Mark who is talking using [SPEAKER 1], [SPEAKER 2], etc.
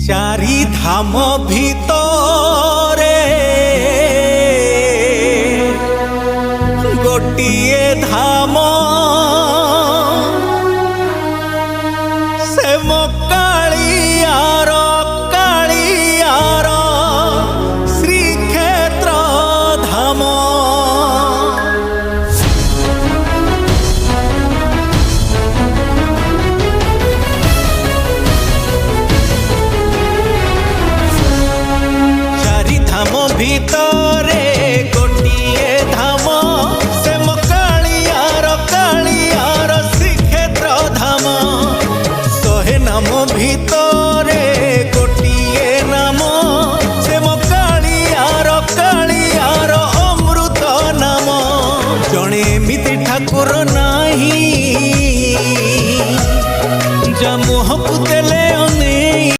[SPEAKER 1] चारि धाम भितरे गोटिए धाम से मो कालियार श्रीक्षेत्र धाम। चारि धाम भितर